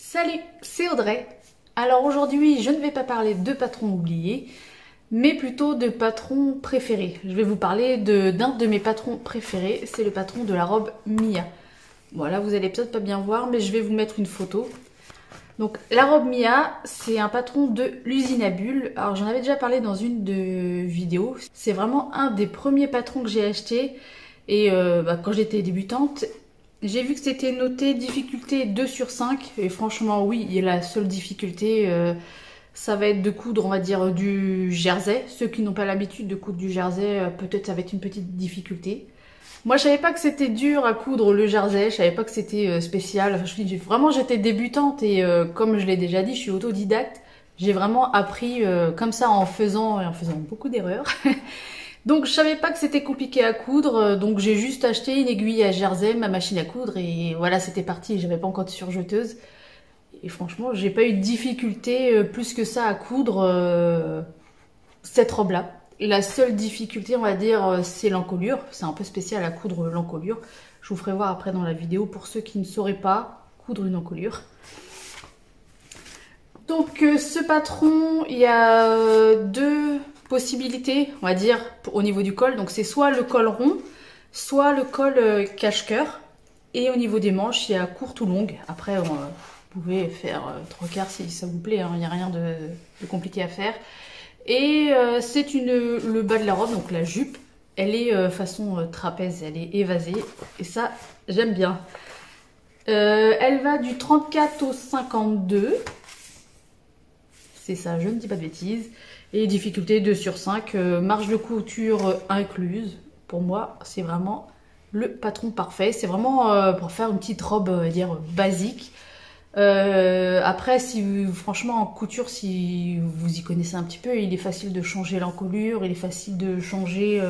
Salut, c'est Audrey. Alors aujourd'hui, je ne vais pas parler de patrons oubliés, mais plutôt de patrons préférés. Je vais vous parler d'un de mes patrons préférés, c'est le patron de la robe Mia. Voilà, vous allez peut-être pas bien voir, mais je vais vous mettre une photo. Donc la robe Mia, c'est un patron de l'usine à bulles. Alors j'en avais déjà parlé dans une de vidéos. C'est vraiment un des premiers patrons que j'ai acheté. Et quand j'étais débutante, j'ai vu que c'était noté difficulté 2 sur 5. Et franchement, oui, il y a la seule difficulté, ça va être de coudre, on va dire, du jersey. Ceux qui n'ont pas l'habitude de coudre du jersey, peut-être ça va être une petite difficulté. Moi, je savais pas que c'était dur à coudre le jersey, je savais pas que c'était spécial. Enfin, vraiment, j'étais débutante et comme je l'ai déjà dit, je suis autodidacte. J'ai vraiment appris comme ça en faisant beaucoup d'erreurs. Donc, je savais pas que c'était compliqué à coudre, donc j'ai juste acheté une aiguille à jersey, ma machine à coudre et voilà, c'était parti. J'avais pas encore de surjeteuse et franchement, j'ai pas eu de difficulté plus que ça à coudre cette robe-là. La seule difficulté, on va dire, c'est l'encolure. C'est un peu spécial à coudre l'encolure. Je vous ferai voir après dans la vidéo pour ceux qui ne sauraient pas coudre une encolure. Donc ce patron, il y a deux possibilités, on va dire, au niveau du col. Donc c'est soit le col rond, soit le col cache-cœur. Et au niveau des manches, il y a courte ou longue. Après, vous pouvez faire 3/4 si ça vous plaît, hein. Il n'y a rien de compliqué à faire. Et c'est le bas de la robe, donc la jupe, elle est façon trapèze, elle est évasée. Et ça, j'aime bien. Elle va du 34 au 52. C'est ça, je ne dis pas de bêtises. Et difficulté 2 sur 5, marge de couture incluse. Pour moi, c'est vraiment le patron parfait. C'est vraiment pour faire une petite robe, on va dire, basique. Après, franchement, en couture, si vous y connaissez un petit peu, il est facile de changer l'encolure, il est facile de changer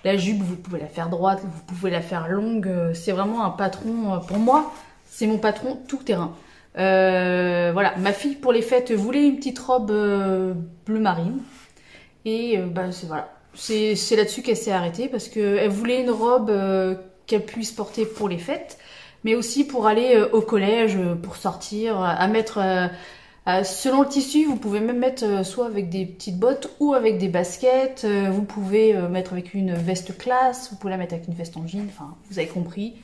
la jupe, vous pouvez la faire droite, vous pouvez la faire longue. C'est vraiment un patron, pour moi, c'est mon patron tout terrain. Voilà, ma fille pour les fêtes voulait une petite robe bleu marine. Et voilà, c'est là-dessus qu'elle s'est arrêtée parce qu'elle voulait une robe qu'elle puisse porter pour les fêtes, mais aussi pour aller au collège, pour sortir, à mettre... selon le tissu, vous pouvez même mettre soit avec des petites bottes ou avec des baskets. Vous pouvez mettre avec une veste classe, vous pouvez la mettre avec une veste en jean. Enfin, vous avez compris,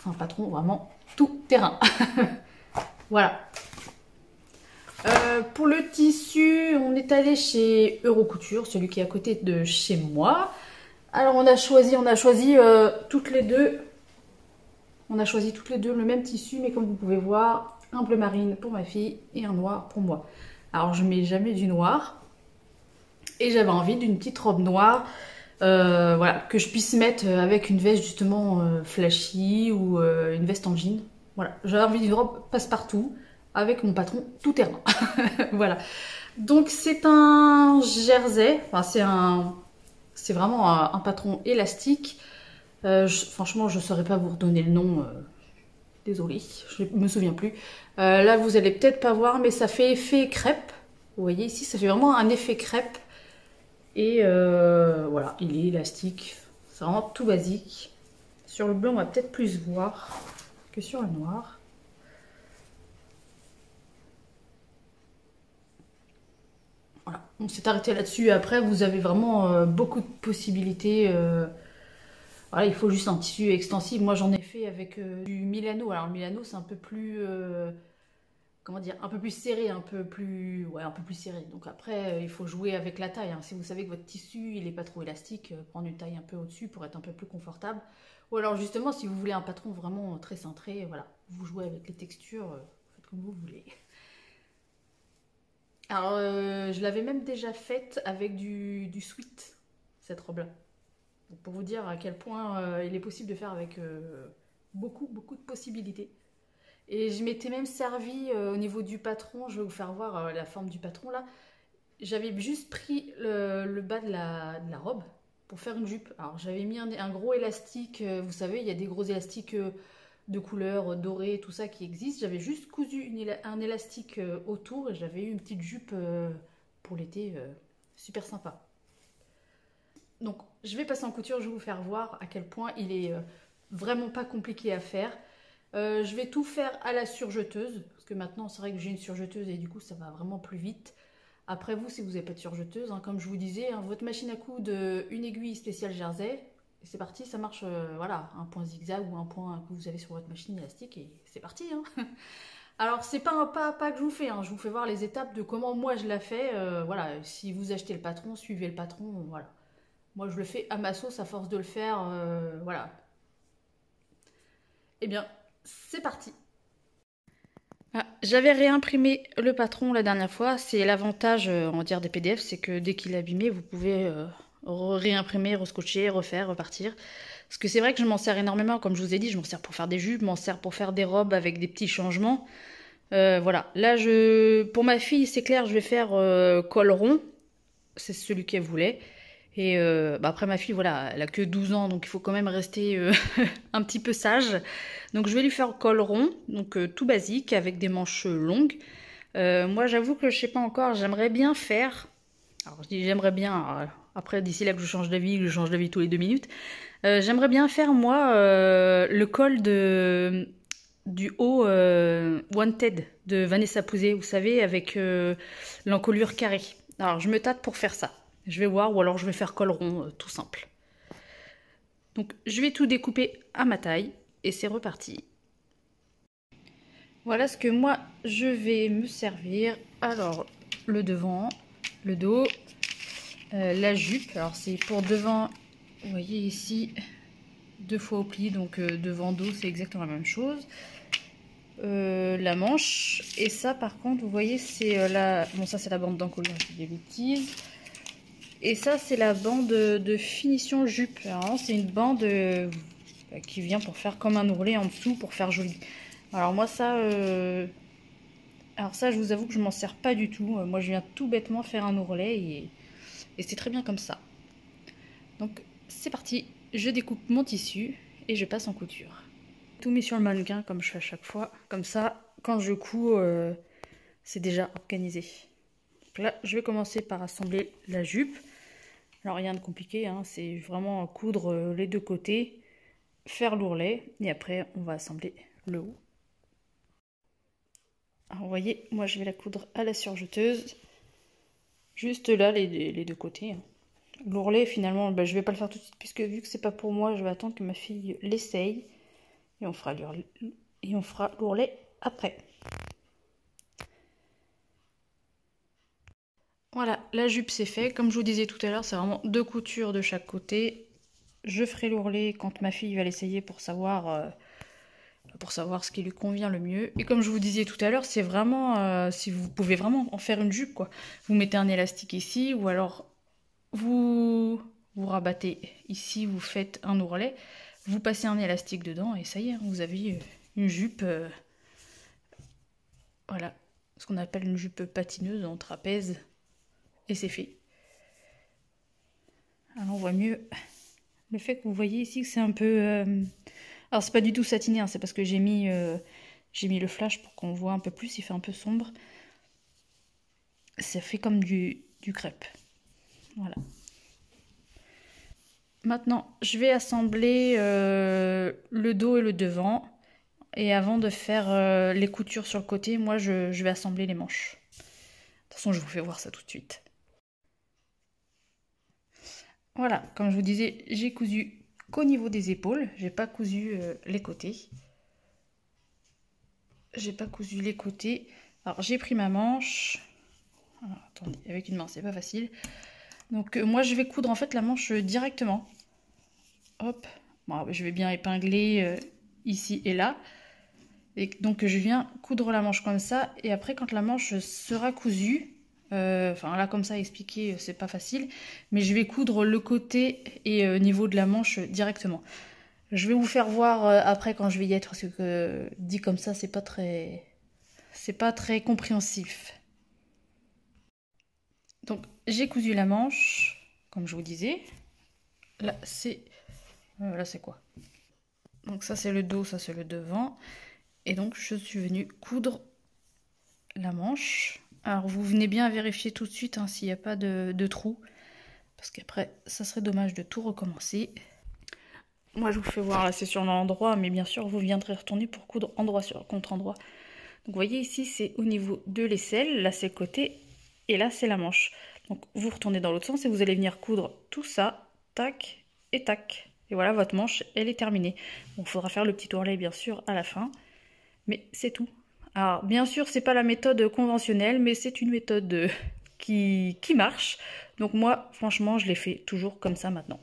c'est un patron vraiment tout terrain. Voilà. Pour le tissu, on est allé chez Eurocouture, celui qui est à côté de chez moi. Alors on a choisi toutes les deux. On a choisi toutes les deux le même tissu, mais comme vous pouvez voir, un bleu marine pour ma fille et un noir pour moi. Alors je mets jamais du noir. Et j'avais envie d'une petite robe noire, voilà, que je puisse mettre avec une veste justement flashy ou une veste en jean. Voilà, j'avais envie d'une robe passe-partout avec mon patron tout terrain. Voilà. Donc c'est un jersey, enfin c'est vraiment un patron élastique. Franchement, je ne saurais pas vous redonner le nom. Désolée, je me souviens plus. Là, vous allez peut-être pas voir, mais ça fait effet crêpe. Vous voyez ici, ça fait vraiment un effet crêpe. Et voilà, il est élastique. C'est vraiment tout basique. Sur le blanc, on va peut-être plus voir que sur le noir. Voilà, on s'est arrêté là-dessus. Après, vous avez vraiment beaucoup de possibilités. Voilà, il faut juste un tissu extensible. Moi, j'en ai fait avec du Milano. Alors, le Milano, c'est un peu plus, comment dire, un peu plus serré, ouais, un peu plus serré. Donc après, il faut jouer avec la taille, hein. Si vous savez que votre tissu, il n'est pas trop élastique, prendre une taille un peu au-dessus pour être un peu plus confortable. Ou alors, justement, si vous voulez un patron vraiment très cintré, voilà, vous jouez avec les textures, faites comme vous voulez. Alors, je l'avais même déjà faite avec du sweat, cette robe-là. Pour vous dire à quel point il est possible de faire avec beaucoup de possibilités. Et je m'étais même servi au niveau du patron, je vais vous faire voir la forme du patron là. J'avais juste pris le bas de la robe pour faire une jupe. Alors j'avais mis un gros élastique, vous savez, il y a des gros élastiques de couleur dorée, tout ça qui existe. J'avais juste cousu un élastique autour et j'avais eu une petite jupe pour l'été, super sympa. Donc je vais passer en couture, je vais vous faire voir à quel point il est vraiment pas compliqué à faire. Je vais tout faire à la surjeteuse, parce que maintenant c'est vrai que j'ai une surjeteuse et du coup ça va vraiment plus vite. Après vous, si vous n'avez pas de surjeteuse, hein, comme je vous disais, hein, votre machine à coudre, une aiguille spéciale jersey, et c'est parti, ça marche, voilà, un point zigzag ou un point que vous avez sur votre machine élastique et c'est parti. Hein. Alors c'est pas un pas à pas que je vous fais, hein, je vous fais voir les étapes de comment moi je la fais. Voilà, si vous achetez le patron, suivez le patron, voilà. Moi je le fais à ma sauce à force de le faire, voilà. Eh bien, c'est parti. Ah, j'avais réimprimé le patron la dernière fois. C'est l'avantage, on va dire, des PDF, c'est que dès qu'il est abîmé, vous pouvez réimprimer, rescotcher, refaire, repartir. Parce que c'est vrai que je m'en sers énormément, comme je vous ai dit, je m'en sers pour faire des jupes, je m'en sers pour faire des robes avec des petits changements. Voilà, là, pour ma fille, c'est clair, je vais faire col rond. C'est celui qu'elle voulait. Et après ma fille, voilà, elle a que 12 ans, donc il faut quand même rester un petit peu sage. Donc je vais lui faire col rond, donc tout basique, avec des manches longues. Moi j'avoue que je sais pas encore, j'aimerais bien faire... Alors je dis j'aimerais bien, alors, après d'ici là que je change d'avis, que je change d'avis tous les 2 minutes. J'aimerais bien faire moi le col du haut Wanted de Vanessa Pouzet, vous savez, avec l'encolure carrée. Alors je me tâte pour faire ça. Je vais voir, ou alors je vais faire col rond, tout simple. Donc je vais tout découper à ma taille, et c'est reparti. Voilà ce que moi je vais me servir. Alors le devant, le dos, la jupe. Alors c'est pour devant, vous voyez ici, 2 fois au pli, donc devant dos c'est exactement la même chose. La manche, et ça par contre vous voyez c'est la... Bon ça c'est la bande d'encolure, je dis des bêtises. Et ça, c'est la bande de finition jupe. C'est une bande qui vient pour faire comme un ourlet en dessous, pour faire joli. Alors moi, ça, je vous avoue que je m'en sers pas du tout. Moi, je viens tout bêtement faire un ourlet et c'est très bien comme ça. Donc, c'est parti. Je découpe mon tissu et je passe en couture. Tout mis sur le mannequin, comme je fais à chaque fois. Comme ça, quand je couds, c'est déjà organisé. Donc là, je vais commencer par assembler la jupe. Alors rien de compliqué, hein, c'est vraiment coudre les 2 côtés, faire l'ourlet, et après on va assembler le haut. Alors vous voyez, moi je vais la coudre à la surjeteuse, juste là les 2 côtés. Hein. L'ourlet finalement, je vais pas le faire tout de suite, puisque vu que c'est pas pour moi, je vais attendre que ma fille l'essaye, et on fera l'ourlet après. Voilà, la jupe c'est fait. Comme je vous disais tout à l'heure, c'est vraiment 2 coutures de chaque côté. Je ferai l'ourlet quand ma fille va l'essayer pour savoir ce qui lui convient le mieux. Et comme je vous disais tout à l'heure, c'est vraiment, si vous pouvez vraiment en faire une jupe, quoi. Vous mettez un élastique ici, ou alors vous rabattez ici, vous faites un ourlet, vous passez un élastique dedans, et ça y est, vous avez une jupe, voilà, ce qu'on appelle une jupe patineuse en trapèze. Et c'est fait. Alors on voit mieux le fait que vous voyez ici que c'est un peu... Alors c'est pas du tout satiné, hein, c'est parce que j'ai mis le flash pour qu'on voit un peu plus, il fait un peu sombre. Ça fait comme du crêpe. Voilà. Maintenant, je vais assembler le dos et le devant. Et avant de faire les coutures sur le côté, moi je vais assembler les manches. De toute façon, je vous fais voir ça tout de suite. Voilà, comme je vous disais, j'ai cousu qu'au niveau des épaules. J'ai pas cousu les côtés. J'ai pas cousu les côtés. Alors j'ai pris ma manche. Alors, attendez, avec une main c'est pas facile. Donc moi je vais coudre en fait la manche directement. Hop. Bon, je vais bien épingler ici et là. Et donc je viens coudre la manche comme ça. Et après quand la manche sera cousue, enfin là comme ça expliquer c'est pas facile, mais je vais coudre le côté et niveau de la manche directement. Je vais vous faire voir après quand je vais y être, parce que dit comme ça c'est pas très compréhensif. Donc j'ai cousu la manche comme je vous disais. Là c'est quoi? Donc ça c'est le dos, ça c'est le devant, et donc je suis venue coudre la manche. Alors vous venez bien vérifier tout de suite hein, s'il n'y a pas de trou, parce qu'après ça serait dommage de tout recommencer. Moi, je vous fais voir, là, c'est sur l'endroit, mais bien sûr, vous viendrez retourner pour coudre endroit contre endroit. Donc, vous voyez ici, c'est au niveau de l'aisselle. Là, c'est le côté, et là, c'est la manche. Donc, vous retournez dans l'autre sens et vous allez venir coudre tout ça, tac et tac. Et voilà, votre manche, elle est terminée. Bon, il faudra faire le petit ourlet, bien sûr, à la fin. Mais c'est tout. Alors, bien sûr, c'est pas la méthode conventionnelle, mais c'est une méthode qui marche. Donc moi, franchement, je l'ai fait toujours comme ça maintenant.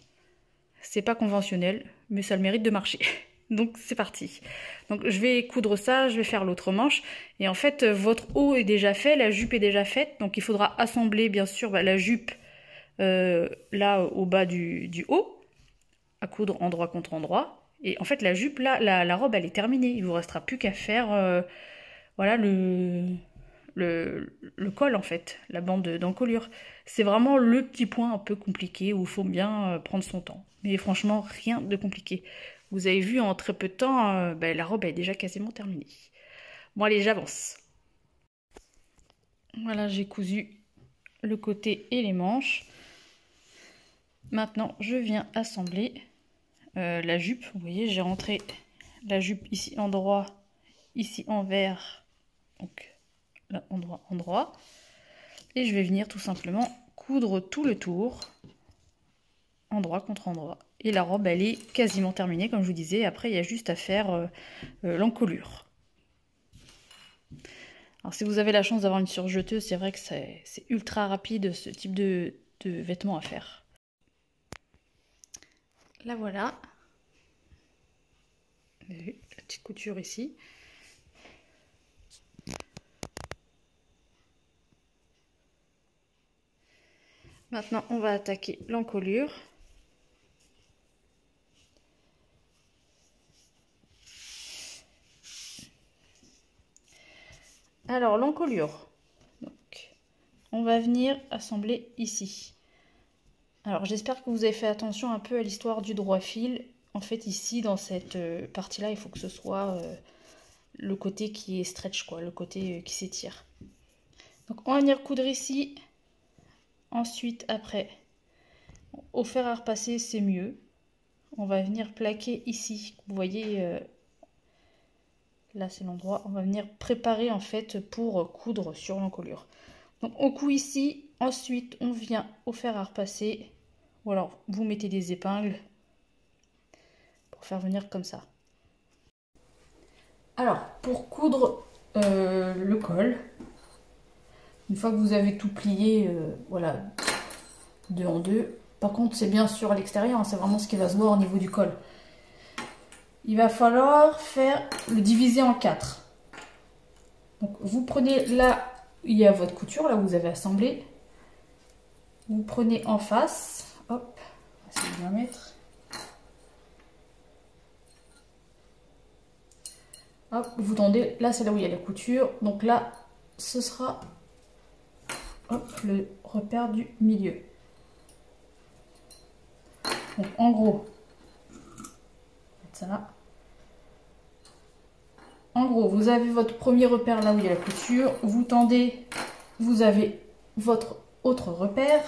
C'est pas conventionnel, mais ça a le mérite de marcher. Donc c'est parti. Donc je vais coudre ça, je vais faire l'autre manche. Et en fait, votre haut est déjà fait, la jupe est déjà faite. Donc il faudra assembler, bien sûr, la jupe là au bas du haut, à coudre endroit contre endroit. Et en fait, la jupe, là, la robe, elle est terminée. Il vous restera plus qu'à faire voilà le col, en fait, la bande d'encolure. C'est vraiment le petit point un peu compliqué où il faut bien prendre son temps. Mais franchement, rien de compliqué. Vous avez vu, en très peu de temps, la robe est déjà quasiment terminée. Bon, allez, j'avance. Voilà, j'ai cousu le côté et les manches. Maintenant, je viens assembler la jupe. Vous voyez, j'ai rentré la jupe ici en droit, ici en vert. Donc là, endroit. Et je vais venir tout simplement coudre tout le tour, endroit contre endroit. Et la robe, elle est quasiment terminée, comme je vous disais. Après, il y a juste à faire l'encolure. Alors, si vous avez la chance d'avoir une surjeteuse, c'est vrai que c'est ultra rapide, ce type de vêtements à faire. Là, voilà. Vous avez vu, la petite couture ici. Maintenant, on va attaquer l'encolure. Alors, l'encolure. Donc, on va venir assembler ici. Alors, j'espère que vous avez fait attention un peu à l'histoire du droit fil. En fait, ici, dans cette partie-là, il faut que ce soit le côté qui est stretch, quoi, le côté qui s'étire. Donc, on va venir coudre ici. Ensuite, après, au fer à repasser, c'est mieux. On va venir plaquer ici. Vous voyez, là, c'est l'endroit. On va venir préparer, en fait, pour coudre sur l'encolure. Donc, on coud ici. Ensuite, on vient au fer à repasser. Ou alors, vous mettez des épingles pour faire venir comme ça. Alors, pour coudre le col, une fois que vous avez tout plié, voilà, 2 en 2. Par contre, c'est bien sûr à l'extérieur, hein, c'est vraiment ce qui va se voir au niveau du col. Il va falloir faire le diviser en 4. Donc, vous prenez là où il y a votre couture, là où vous avez assemblé. Vous prenez en face, hop, on va essayer de bien mettre. Hop, vous tendez, là c'est là où il y a la couture, donc là ce sera hop, le repère du milieu. Donc en gros, ça là. En gros, vous avez votre premier repère là où il y a la couture, vous tendez, vous avez votre autre repère.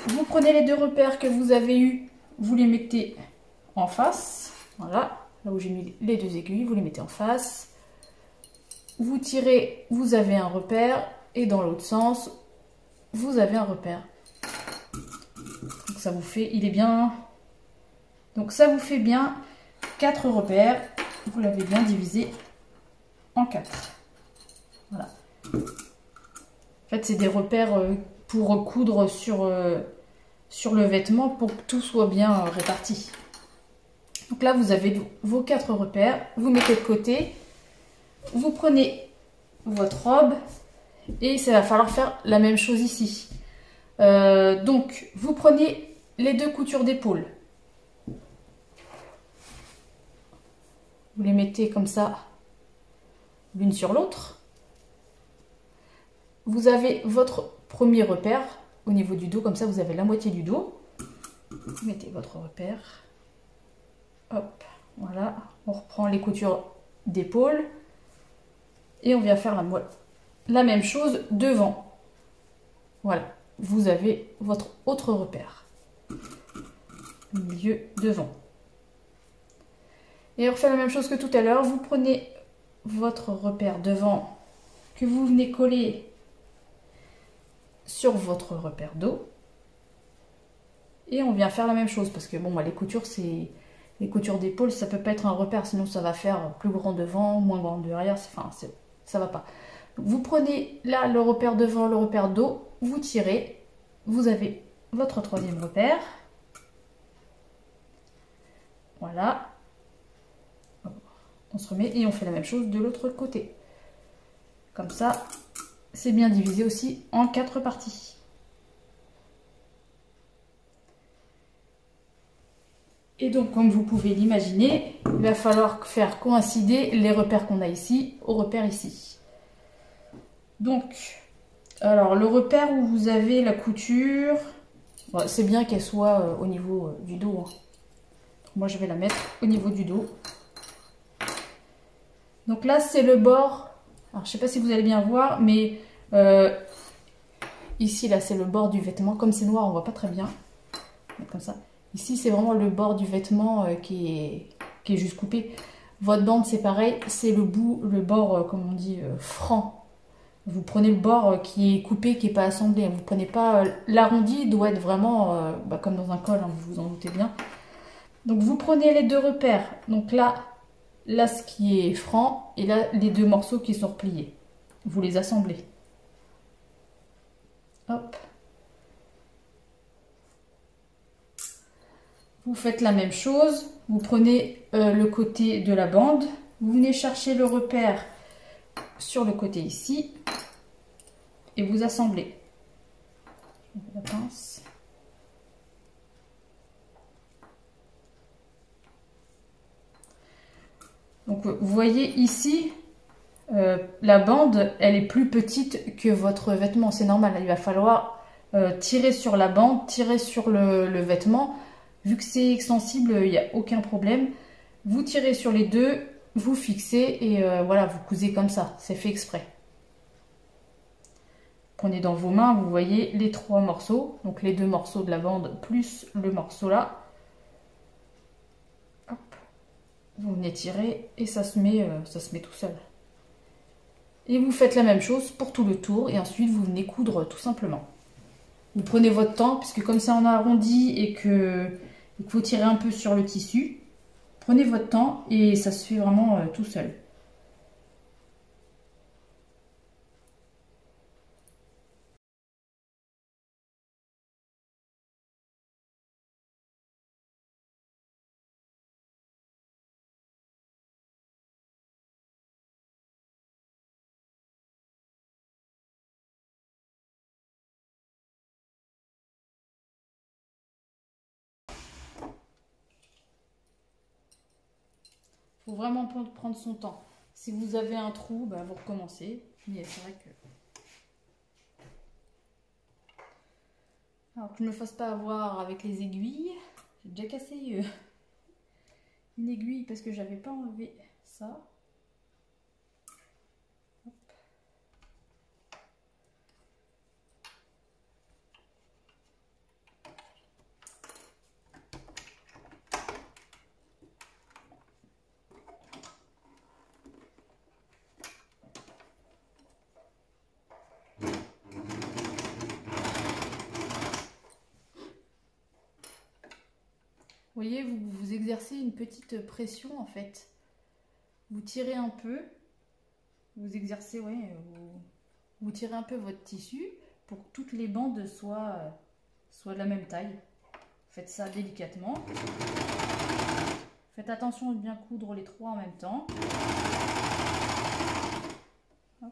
Vous prenez les 2 repères que vous avez eus, vous les mettez en face, voilà. Là où j'ai mis les 2 aiguilles, vous les mettez en face. Vous tirez, vous avez un repère. Et dans l'autre sens, vous avez un repère. Donc ça vous fait, il est bien... Donc ça vous fait bien 4 repères. Vous l'avez bien divisé en 4. Voilà. En fait, c'est des repères pour coudre sur le vêtement pour que tout soit bien réparti. Donc là, vous avez vos 4 repères, vous mettez de côté, vous prenez votre robe et ça va falloir faire la même chose ici. Donc, vous prenez les 2 coutures d'épaule. Vous les mettez comme ça, l'une sur l'autre. Vous avez votre premier repère au niveau du dos, comme ça vous avez la moitié du dos. Vous mettez votre repère. Hop, voilà, on reprend les coutures d'épaule et on vient faire la même chose devant. Voilà, vous avez votre autre repère, le milieu devant. Et on refait la même chose que tout à l'heure. Vous prenez votre repère devant que vous venez coller sur votre repère dos. Et on vient faire la même chose parce que bon, les coutures, c'est les coutures d'épaule, ça peut pas être un repère, sinon ça va faire plus grand devant, moins grand derrière, enfin, ça va pas. Donc, vous prenez là le repère devant, le repère dos, vous tirez, vous avez votre troisième repère. Voilà. On se remet et on fait la même chose de l'autre côté. Comme ça, c'est bien divisé aussi en 4 parties. Et donc, comme vous pouvez l'imaginer, il va falloir faire coïncider les repères qu'on a ici aux repères ici. Donc, alors le repère où vous avez la couture, bon, c'est bien qu'elle soit au niveau du dos. Hein. Moi, je vais la mettre au niveau du dos. Donc là, c'est le bord. Alors, je ne sais pas si vous allez bien voir, mais ici, là, c'est le bord du vêtement. Comme c'est noir, on ne voit pas très bien. Comme ça. Ici, c'est vraiment le bord du vêtement qui est juste coupé. Votre bande, c'est pareil. C'est le bord, comme on dit, franc. Vous prenez le bord qui est coupé, qui n'est pas assemblé. Vous ne prenez pas... l'arrondi doit être vraiment comme dans un col, hein, vous vous en doutez bien. Donc, vous prenez les deux repères. Donc là, ce qui est franc, et là, les deux morceaux qui sont repliés. Vous les assemblez. Hop. Vous faites la même chose, vous prenez le côté de la bande, vous venez chercher le repère sur le côté ici et vous assemblez. La pince. Donc vous voyez ici, la bande, elle est plus petite que votre vêtement, c'est normal. Il va falloir tirer sur la bande, tirer sur le vêtement. Vu que c'est extensible, il n'y a aucun problème. Vous tirez sur les deux, vous fixez et voilà, vous cousez comme ça. C'est fait exprès. Prenez dans vos mains, vous voyez les 3 morceaux. Donc les 2 morceaux de la bande plus le morceau là. Hop. Vous venez tirer et ça se met tout seul. Et vous faites la même chose pour tout le tour et ensuite vous venez coudre tout simplement. Vous prenez votre temps puisque comme c'est en arrondi et qu'il faut tirer un peu sur le tissu, prenez votre temps et ça se fait vraiment tout seul. Il faut vraiment prendre son temps. Si vous avez un trou, bah, vous recommencez. Mais c'est vrai que... Alors que je ne me fasse pas avoir avec les aiguilles. J'ai déjà cassé une aiguille parce que j'avais pas enlevé ça. Hop. Vous voyez, vous exercez une petite pression en fait. Vous tirez un peu, vous exercez, ouais, vous tirez un peu votre tissu pour que toutes les bandes soient de la même taille. Faites ça délicatement. Faites attention de bien coudre les 3 en même temps. Hop.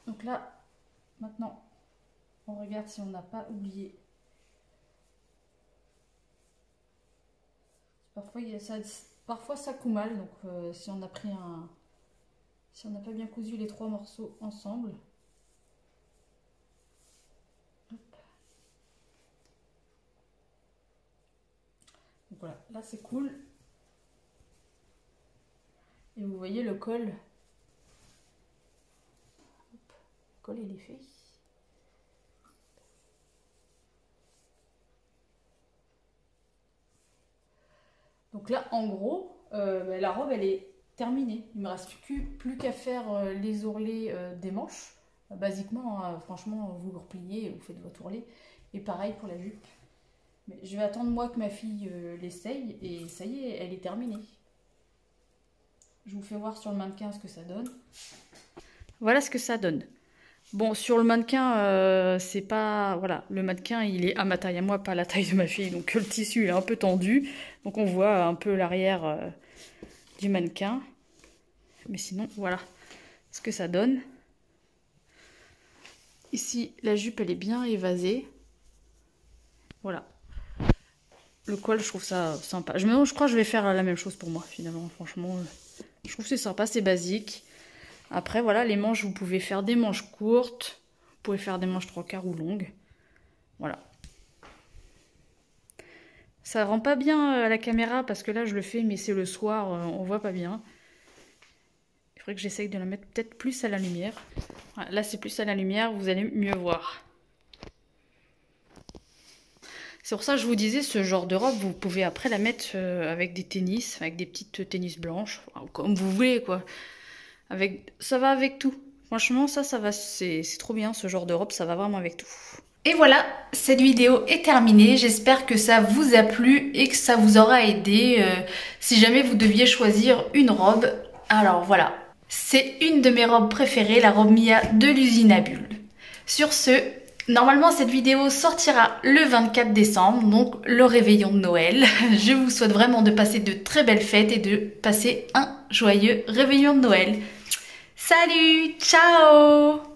Donc là, maintenant, on regarde si on n'a pas oublié. Parfois ça coud mal, donc si on a pris si on n'a pas bien cousu les 3 morceaux ensemble, voilà, là c'est cool. Et vous voyez le col. Hop, le col il est fait. Donc là en gros, la robe elle est terminée. Il me reste plus qu'à faire les ourlets des manches. Basiquement, franchement, vous repliez, vous faites votre ourlet. Et pareil pour la jupe. Mais je vais attendre moi que ma fille l'essaye et ça y est, elle est terminée. Je vous fais voir sur le mannequin ce que ça donne. Voilà ce que ça donne. Bon, sur le mannequin, c'est pas... Voilà, le mannequin, il est à ma taille à moi, pas à la taille de ma fille. Donc le tissu est un peu tendu. Donc on voit un peu l'arrière du mannequin. Mais sinon, voilà ce que ça donne. Ici, la jupe, elle est bien évasée. Voilà. Le col, je trouve ça sympa. Je crois que je vais faire la même chose pour moi, finalement. Franchement, je trouve que c'est sympa, c'est basique. Après, voilà, les manches, vous pouvez faire des manches courtes. Vous pouvez faire des manches 3/4 ou longues. Voilà. Ça rend pas bien à la caméra parce que là, je le fais, mais c'est le soir, on voit pas bien. Il faudrait que j'essaye de la mettre peut-être plus à la lumière. Voilà, là, c'est plus à la lumière, vous allez mieux voir. C'est pour ça que je vous disais, ce genre de robe, vous pouvez après la mettre avec des tennis, avec des petites tennis blanches, comme vous voulez, quoi. Ça va avec tout. Franchement, ça va, c'est trop bien, ce genre de robe, ça va vraiment avec tout. Et voilà, cette vidéo est terminée. J'espère que ça vous a plu et que ça vous aura aidé si jamais vous deviez choisir une robe. Alors voilà, c'est une de mes robes préférées, la robe Mia de l'usine à bulles. Sur ce, normalement cette vidéo sortira le 24 décembre, donc le réveillon de Noël. Je vous souhaite vraiment de passer de très belles fêtes et de passer un joyeux réveillon de Noël. Salut, ciao!